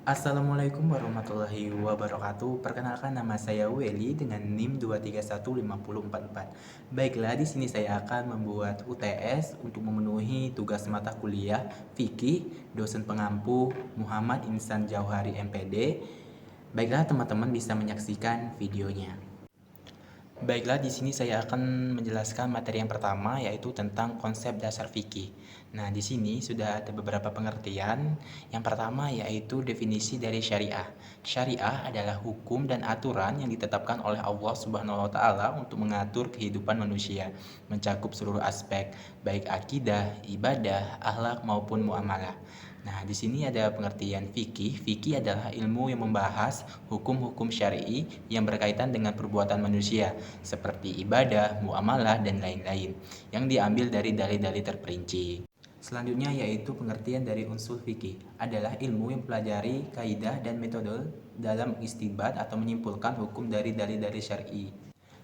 Assalamualaikum warahmatullahi wabarakatuh. Perkenalkan, nama saya Weli dengan NIM 2315044. Baiklah, di sini saya akan membuat UTS untuk memenuhi tugas mata kuliah Fikih dosen pengampu Muhammad Insan Jauhari MPD. Baiklah, teman-teman bisa menyaksikan videonya. Baiklah, di sini saya akan menjelaskan materi yang pertama, yaitu tentang konsep dasar fikih. Nah, di sini sudah ada beberapa pengertian. Yang pertama yaitu definisi dari syariah. Syariah adalah hukum dan aturan yang ditetapkan oleh Allah Subhanahu wa taala untuk mengatur kehidupan manusia, mencakup seluruh aspek, baik akidah, ibadah, akhlak maupun muamalah. Nah, di sini ada pengertian fikih. Fikih adalah ilmu yang membahas hukum-hukum syar'i yang berkaitan dengan perbuatan manusia, seperti ibadah, muamalah, dan lain-lain, yang diambil dari dalil-dalil terperinci. Selanjutnya yaitu pengertian dari unsur fikih adalah ilmu yang mempelajari kaidah dan metode dalam istinbat atau menyimpulkan hukum dari dalil-dalil syar'i.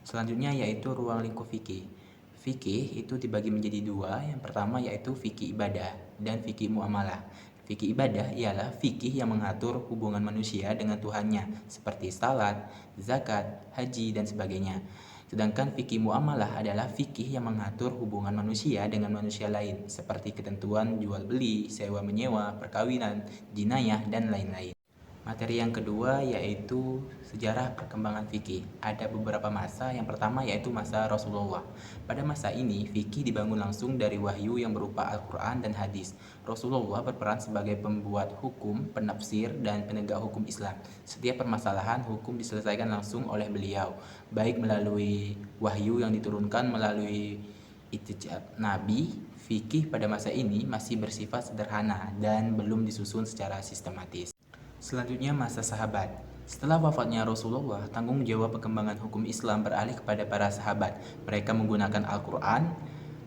Selanjutnya yaitu ruang lingkup fikih. Fikih itu dibagi menjadi dua. Yang pertama yaitu fikih ibadah dan fikih muamalah. Fikih ibadah ialah fikih yang mengatur hubungan manusia dengan Tuhannya, seperti salat, zakat, haji, dan sebagainya. Sedangkan fikih muamalah adalah fikih yang mengatur hubungan manusia dengan manusia lain, seperti ketentuan jual beli, sewa menyewa, perkawinan, jinayah, dan lain-lain. Materi yang kedua yaitu sejarah perkembangan fikih. Ada beberapa masa. Yang pertama yaitu masa Rasulullah. Pada masa ini, fikih dibangun langsung dari wahyu yang berupa Al-Quran dan hadis. Rasulullah berperan sebagai pembuat hukum, penafsir, dan penegak hukum Islam. Setiap permasalahan hukum diselesaikan langsung oleh beliau, baik melalui wahyu yang diturunkan melalui ijtihad Nabi. Fikih pada masa ini masih bersifat sederhana dan belum disusun secara sistematis. Selanjutnya masa sahabat. Setelah wafatnya Rasulullah, tanggung jawab perkembangan hukum Islam beralih kepada para sahabat. Mereka menggunakan Al-Quran,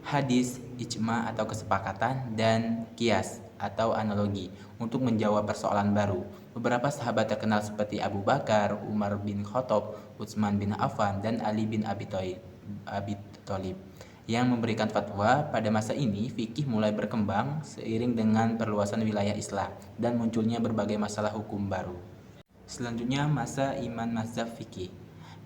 hadis, ijma atau kesepakatan, dan kias atau analogi untuk menjawab persoalan baru. Beberapa sahabat terkenal seperti Abu Bakar, Umar bin Khattab, Utsman bin Affan, dan Ali bin Abi Thalib yang memberikan fatwa. Pada masa ini, fikih mulai berkembang seiring dengan perluasan wilayah Islam dan munculnya berbagai masalah hukum baru. Selanjutnya, masa Iman Mazhab Fikih.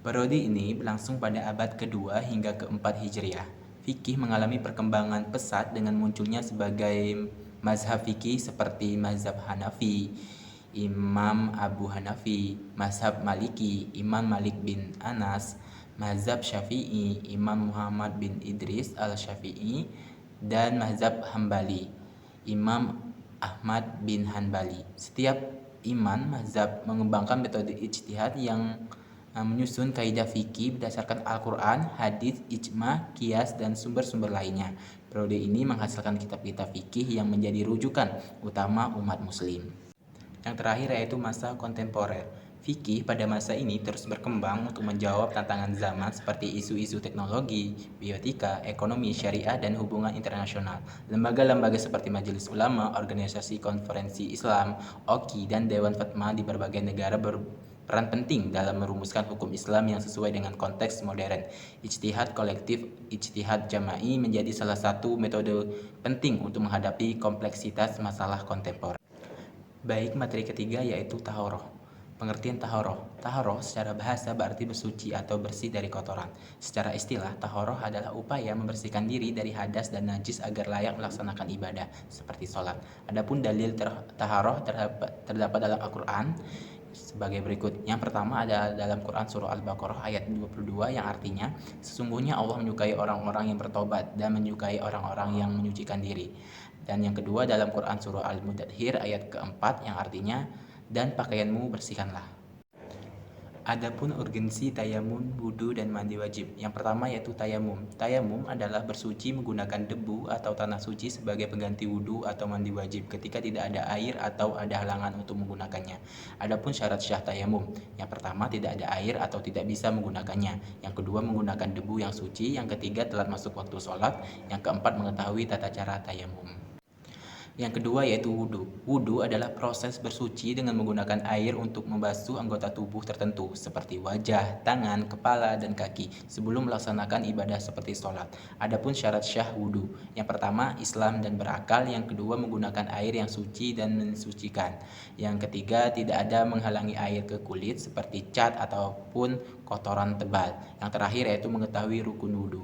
Periode ini berlangsung pada abad kedua hingga keempat Hijriah. Fikih mengalami perkembangan pesat dengan munculnya sebagai mazhab fikih seperti mazhab Hanafi, Imam Abu Hanafi, mazhab Maliki, Imam Malik bin Anas, mazhab Syafi'i, Imam Muhammad bin Idris al-Syafi'i, dan mazhab Hambali, Imam Ahmad bin Hanbali. Setiap imam mazhab mengembangkan metode ijtihad yang menyusun kaidah fikih berdasarkan Al-Quran, hadis, ijma, kias, dan sumber-sumber lainnya. Periode ini menghasilkan kitab-kitab fikih yang menjadi rujukan utama umat muslim. Yang terakhir yaitu masa kontemporer. Fikih pada masa ini terus berkembang untuk menjawab tantangan zaman seperti isu-isu teknologi, biotika, ekonomi, syariah, dan hubungan internasional. Lembaga-lembaga seperti Majelis Ulama, Organisasi Konferensi Islam, OKI, dan Dewan Fatwa di berbagai negara berperan penting dalam merumuskan hukum Islam yang sesuai dengan konteks modern. Ijtihad kolektif, ijtihad jama'i menjadi salah satu metode penting untuk menghadapi kompleksitas masalah kontemporer. Baik, materi ketiga yaitu tahoroh. Pengertian tahoroh. Tahoroh secara bahasa berarti bersuci atau bersih dari kotoran. Secara istilah, tahoroh adalah upaya membersihkan diri dari hadas dan najis agar layak melaksanakan ibadah, seperti sholat. Adapun dalil tahoroh terdapat dalam Al-Quran sebagai berikut. Yang pertama ada dalam Quran surah Al-Baqarah ayat 22 yang artinya, sesungguhnya Allah menyukai orang-orang yang bertobat dan menyukai orang-orang yang menyucikan diri. Dan yang kedua dalam Quran surah Al-Mudathir ayat keempat yang artinya, dan pakaianmu bersihkanlah. Adapun urgensi tayamum, wudu, dan mandi wajib. Yang pertama yaitu tayamum. Tayamum adalah bersuci menggunakan debu atau tanah suci sebagai pengganti wudu atau mandi wajib ketika tidak ada air atau ada halangan untuk menggunakannya. Adapun syarat syah tayamum. Yang pertama tidak ada air atau tidak bisa menggunakannya. Yang kedua menggunakan debu yang suci. Yang ketiga telat masuk waktu sholat. Yang keempat mengetahui tata cara tayamum. Yang kedua yaitu wudhu. Wudhu adalah proses bersuci dengan menggunakan air untuk membasuh anggota tubuh tertentu seperti wajah, tangan, kepala, dan kaki sebelum melaksanakan ibadah seperti sholat. Adapun syarat syah wudhu, yang pertama Islam dan berakal, yang kedua menggunakan air yang suci dan mensucikan. Yang ketiga tidak ada menghalangi air ke kulit seperti cat ataupun kotoran tebal. Yang terakhir yaitu mengetahui rukun wudhu.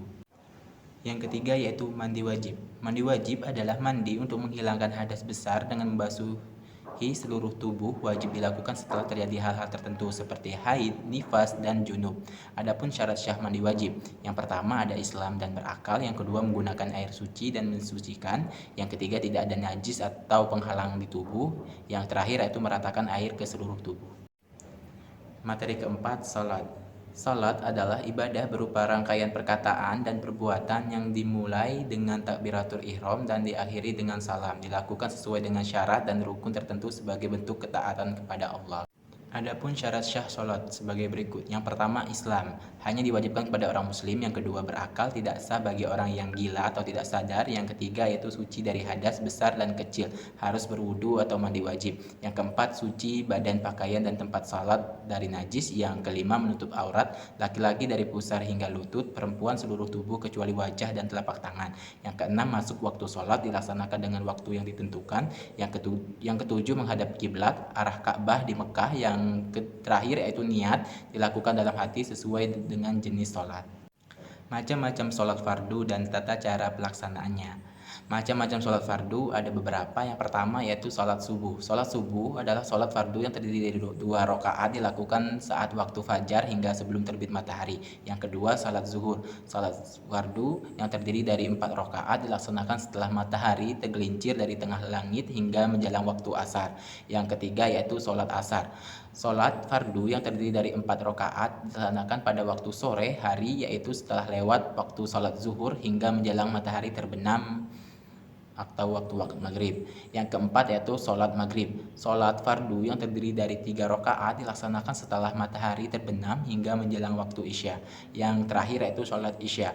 Yang ketiga yaitu mandi wajib. Mandi wajib adalah mandi untuk menghilangkan hadas besar dengan membasuhi seluruh tubuh. Wajib dilakukan setelah terjadi hal-hal tertentu seperti haid, nifas, dan junub. Adapun syarat syah mandi wajib, yang pertama ada Islam dan berakal, yang kedua menggunakan air suci dan mensucikan, yang ketiga tidak ada najis atau penghalang di tubuh, yang terakhir yaitu meratakan air ke seluruh tubuh. Materi keempat, salat. Salat adalah ibadah berupa rangkaian perkataan dan perbuatan yang dimulai dengan takbiratul ihram dan diakhiri dengan salam, dilakukan sesuai dengan syarat dan rukun tertentu sebagai bentuk ketaatan kepada Allah. Adapun syarat syah salat sebagai berikut. Yang pertama Islam, hanya diwajibkan kepada orang muslim. Yang kedua berakal, tidak sah bagi orang yang gila atau tidak sadar. Yang ketiga yaitu suci dari hadas besar dan kecil, harus berwudu atau mandi wajib. Yang keempat suci badan, pakaian, dan tempat salat dari najis. Yang kelima menutup aurat laki-laki dari pusar hingga lutut, perempuan seluruh tubuh kecuali wajah dan telapak tangan. Yang keenam masuk waktu salat dilaksanakan dengan waktu yang ditentukan. Yang ketujuh menghadap kiblat arah Ka'bah di Mekah. Yang terakhir yaitu niat dilakukan dalam hati sesuai dengan jenis sholat. Macam-macam sholat fardu dan tata cara pelaksanaannya. Macam-macam sholat fardu ada beberapa. Yang pertama yaitu sholat subuh. Sholat subuh adalah sholat fardu yang terdiri dari 2 rakaat dilakukan saat waktu fajar hingga sebelum terbit matahari. Yang kedua sholat zuhur. Sholat fardu yang terdiri dari 4 rakaat dilaksanakan setelah matahari tergelincir dari tengah langit hingga menjelang waktu asar. Yang ketiga yaitu sholat asar. Sholat fardu yang terdiri dari 4 rakaat dilaksanakan pada waktu sore hari, yaitu setelah lewat waktu sholat zuhur hingga menjelang matahari terbenam atau waktu maghrib. Yang keempat yaitu sholat maghrib. Sholat fardu yang terdiri dari 3 rakaat dilaksanakan setelah matahari terbenam hingga menjelang waktu isya. Yang terakhir yaitu sholat isya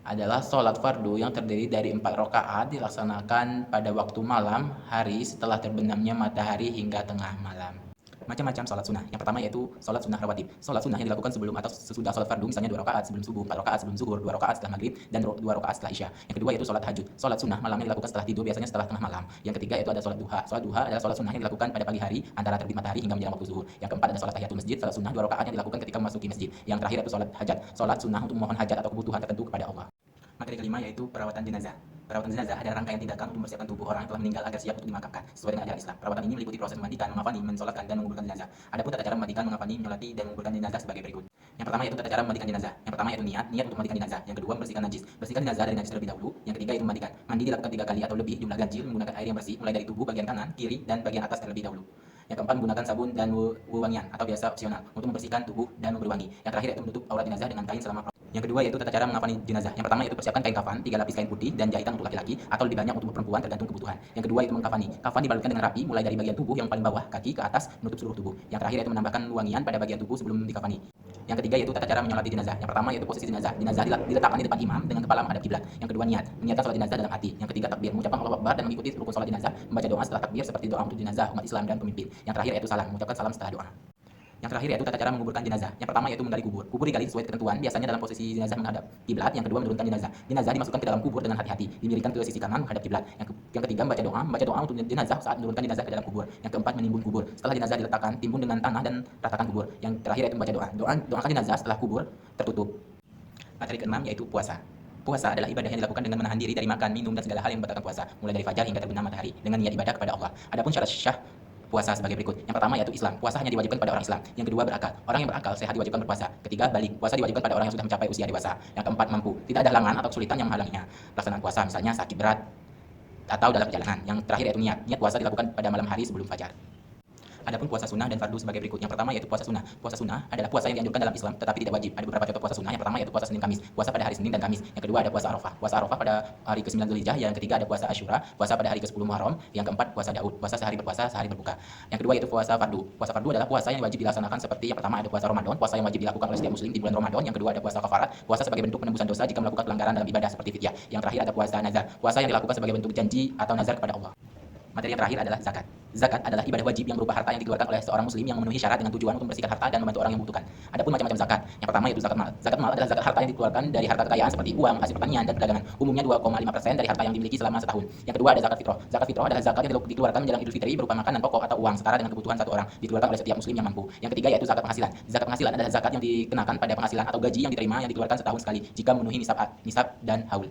adalah sholat fardu yang terdiri dari 4 rakaat dilaksanakan pada waktu malam hari setelah terbenamnya matahari hingga tengah malam. Macam-macam sholat sunnah. Yang pertama yaitu sholat sunnah rawatib. Sholat sunnah yang dilakukan sebelum atau sesudah sholat fardu, misalnya 2 rakaat sebelum subuh, 4 rakaat sebelum zuhur, 2 rakaat setelah maghrib, dan 2 rakaat setelah isya. Yang kedua yaitu sholat tahajud. Sholat sunnah malam yang dilakukan setelah tidur, biasanya setelah tengah malam. Yang ketiga yaitu ada sholat duha. Sholat duha adalah sholat sunnah yang dilakukan pada pagi hari antara terbit matahari hingga menjelang waktu zuhur. Yang keempat ada sholat tahiyatul masjid. Sholat sunnah 2 rakaat yang dilakukan ketika memasuki masjid. Yang terakhir yaitu sholat hajat. Sholat sunnah untuk memohon hajat atau kebutuhan tertentu kepada Allah. Materi kelima yaitu perawatan jenazah. Perawatan jenazah adalah rangkaian tindakan untuk mempersiapkan tubuh orang yang telah meninggal agar siap untuk dimakamkan sesuai dengan ajaran Islam. Perawatan ini meliputi proses memandikan, mengkafani, mensolatkan, dan menguburkan jenazah. Adapun tata cara memandikan, mengkafani, menyolati, dan menguburkan jenazah sebagai berikut. Yang pertama yaitu tata cara memandikan jenazah. Yang pertama yaitu niat untuk memandikan jenazah. Yang kedua membersihkan najis. Bersihkan jenazah dari najis terlebih dahulu. Yang ketiga yaitu memandikan. Mandi dilakukan 3 kali atau lebih jumlah ganjil menggunakan air yang bersih mulai dari tubuh bagian kanan, kiri, dan bagian atas terlebih dahulu. Yang keempat menggunakan sabun dan wewangian atau biasa opsional untuk membersihkan tubuh dan memberi wangi. Yang terakhir yaitu menutup aurat jenazah dengan kain selama. Yang kedua yaitu tata cara mengkafani jenazah. Yang pertama yaitu persiapkan kain kafan 3 lapis kain putih dan jahitan untuk laki-laki atau lebih banyak untuk perempuan tergantung kebutuhan. Yang kedua yaitu mengkafani. Kafan dibalutkan dengan rapi mulai dari bagian tubuh yang paling bawah, kaki ke atas, menutup seluruh tubuh. Yang terakhir yaitu menambahkan wangian pada bagian tubuh sebelum dikafani. Yang ketiga yaitu tata cara menyolati jenazah. Yang pertama yaitu posisi jenazah. Jenazah diletakkan di depan imam dengan kepala menghadap kiblat. Yang kedua niat, meniatkan salat jenazah dalam hati. Yang ketiga takbir, mengucapkan Allahu Akbar dan mengikuti rukun salat jenazah, membaca doa setelah takbir seperti doa untuk jenazah, umat Islam dan pemimpin. Yang terakhir yaitu salam, mengucapkan salam setelah doa. Yang terakhir yaitu tata cara menguburkan jenazah. Yang pertama yaitu menggali kubur. Kubur digali sesuai ketentuan, biasanya dalam posisi jenazah menghadap kiblat. Yang kedua menurunkan jenazah. Jenazah dimasukkan ke dalam kubur dengan hati-hati, dimiringkan ke sisi kanan menghadap kiblat. Yang ketiga membaca doa untuk jenazah saat menurunkan jenazah ke dalam kubur. Yang keempat menimbun kubur. Setelah jenazah diletakkan, timbun dengan tanah dan ratakan kubur. Yang terakhir yaitu membaca doa. Doakan jenazah setelah kubur tertutup. Materi keenam yaitu puasa. Puasa adalah ibadah yang dilakukan dengan menahan diri dari makan, minum, dan segala hal yang membatalkan puasa, mulai dari fajar hingga terbenam matahari, dengan niat ibadah kepada Allah. Adapun syarat syah puasa sebagai berikut. Yang pertama yaitu Islam. Puasa hanya diwajibkan pada orang Islam. Yang kedua berakal. Orang yang berakal sehat diwajibkan berpuasa. Ketiga balik. Puasa diwajibkan pada orang yang sudah mencapai usia dewasa. Yang keempat mampu. Tidak ada halangan atau kesulitan yang menghalanginya pelaksanaan puasa, misalnya sakit berat atau dalam perjalanan. Yang terakhir yaitu niat. Niat puasa dilakukan pada malam hari sebelum fajar. Adapun puasa sunnah dan fardu sebagai berikut. Yang pertama yaitu puasa sunnah. Puasa sunnah adalah puasa yang dianjurkan dalam Islam tetapi tidak wajib. Ada beberapa contoh puasa sunnah. Yang pertama yaitu puasa Senin Kamis, puasa pada hari Senin dan Kamis. Yang kedua ada puasa Arafah, puasa Arafah pada hari ke-9 Dzulhijjah. Yang ketiga ada puasa Asyura, puasa pada hari ke-10 Muharram. Yang keempat puasa Daud, puasa sehari berpuasa sehari berbuka. Yang kedua yaitu puasa fardu. Puasa fardu adalah puasa yang wajib dilaksanakan seperti yang pertama ada puasa Ramadan, puasa yang wajib dilakukan oleh setiap muslim di bulan Ramadan. Yang kedua ada puasa kafarat, puasa sebagai bentuk penembusan dosa jika melakukan pelanggaran dalam ibadah seperti fidyah. Yang terakhir ada puasa nazar, puasa yang dilakukan sebagai bentuk janji atau nazar kepada Allah. Materi yang terakhir adalah zakat. Zakat adalah ibadah wajib yang berupa harta yang dikeluarkan oleh seorang muslim yang memenuhi syarat dengan tujuan untuk membersihkan harta dan membantu orang yang membutuhkan. Adapun macam-macam zakat. Yang pertama yaitu zakat mal. Zakat mal adalah zakat harta yang dikeluarkan dari harta kekayaan seperti uang, hasil pertanian, dan perdagangan. Umumnya 2,5% dari harta yang dimiliki selama setahun. Yang kedua ada zakat fitrah. Zakat fitrah adalah zakat yang dikeluarkan menjelang Idul Fitri berupa makanan pokok atau uang setara dengan kebutuhan satu orang, dikeluarkan oleh setiap muslim yang mampu. Yang ketiga yaitu zakat penghasilan. Zakat penghasilan adalah zakat yang dikenakan pada penghasilan atau gaji yang diterima yang dikeluarkan setahun sekali jika memenuhi nisab dan haul.